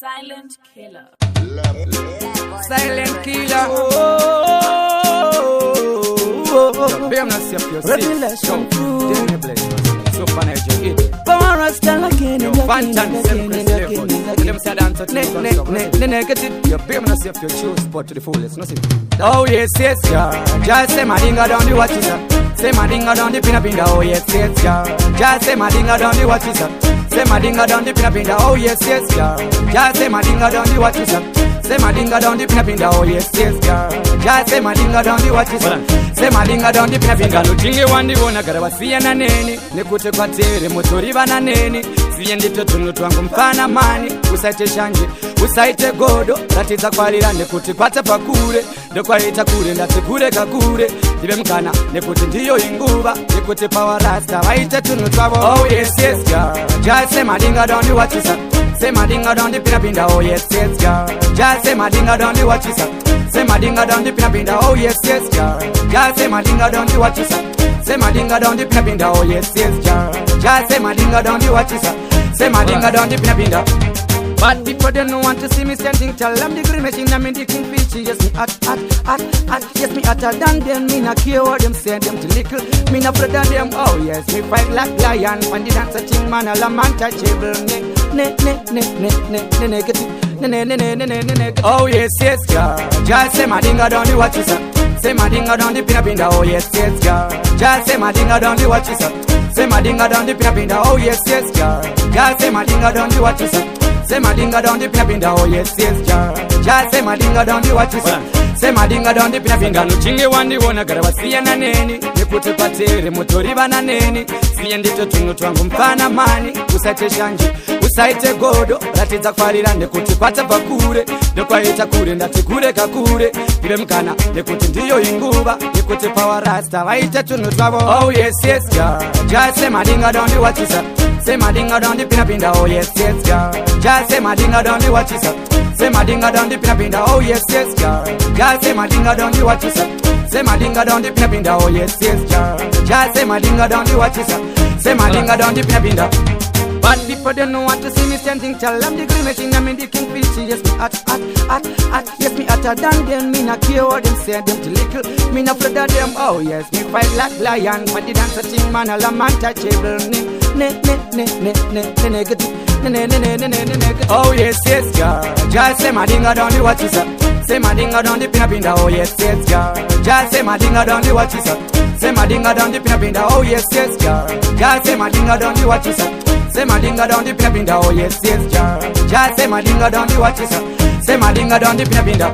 Silent killer. Silent killer. Revelation true. Supernatural. Power Rasta again and Fantan negative. Your payments of your choose spot to the fullest. Oh yes, yes, yeah. Just say my dinga down the watches up. Say my dinga down the pinapinda. Oh yes, yes, yeah. Just say my dinga down the watches up. Say my dinga down the pinapinda. Oh yes, yes, yeah. Just say my dinga down the watches up. Say my dinga down the pinapinda. Oh yes, yes, yeah. Just say my dinga down the watches up. Say my dinga down the pinapinda. Lutinge wandi wona gara wasiya na neni. Nekute kwa tere motoriba na neni. Siye ndito tunu twangu mfana mani. Usaite shanje, usaite godo. Ratiza kwa lila nekuti kwata pakure. Ndokwa ita kure ndate kure kakure. Dibe mkana nekuti ndiyo inguba. Nekuti power rasta waite tunu twabo. Oh yes, yes, yeah. Just say my dinga down the watches up. Say my dinga down the pinapinda. Oh yes, yes, yeah. Just say my dinga down the watches up. Say my dinga down the pinapinda. Oh yes, yes, yeah. Just say my dinga down the watches up. Say my dinga down the pinapinda. Oh yes, yes, yeah. Just say my dinga down the watches up. Say my dinga down the pinapinda. But people they don't want to see me standing tall. I'm the green machine, I'm in the king feature. Yes, me at. Yes, me hotter than them. Me not care what them say, them too little. Me not afraid of them. Oh yes, me fight like lion. When the dance a thing, man, all I'm untouchable. Negative. Oh yes, yes, yeah. Just say my dinga down the watches up. Say my dinga down the pinapinda. Oh yes, yes, yeah. Just say my dinga down the watches up. Say my dinga down the pinapinda. Oh yes, yes, yeah. Just say my dinga down the watches up. Say my dinga down the pinapinda. Oh yes, yes, yeah. Just say my dinga down the watches up. Say my dinga down the pinapinda. Nuchinge wandi wona gara wasiya na neni. Nekute patere motoriba na neni. Siye ndito tunu twangu mfana mani. Usaite shanje, usaite godo. Ratiza kwarira nekuti kwata pakure. Ndokwa ita kure ndate kure kakure. Dibe mkana nekuti ndiyo inguba. Nekuti power rasta waite tunu twabo. Oh yes, yes, yeah. Just say my dinga down the watches up. Say my dinga down the pinapinda. Oh yes, yes, yeah. Just say my dinga down the watches up. Say my dinga down the pinapinda. Oh yes, yes, yeah. Just say my dinga down the watches up. Say my dinga down the pinapinda. Oh yes, yes, yeah. Just say my dinga down the watches up. Say my dinga down the pinapinda. But people they don't want to see me standing tall. I'm the green machine, I'm in the king feature. Yes, me at. Yes, me hotter than them. Me not care what them say, them too little. Me not afraid of them. Oh yes, me fight like lion. When the dance a thing, man, all I'm untouchable. Negative. Oh yes, yes, yeah. Just say my dinga down the watches up. Say my dinga down the pinapinda. Oh yes, yes, yeah. Just say my dinga down the watches up. Say my dinga down the pinapinda. Oh yes, yes, yeah. Just say my dinga down the watches up. Say my dinga down the pinapinda. Oh yes, yes, yeah. Just say my dinga down the watches up. Say my dinga down the pinapinda.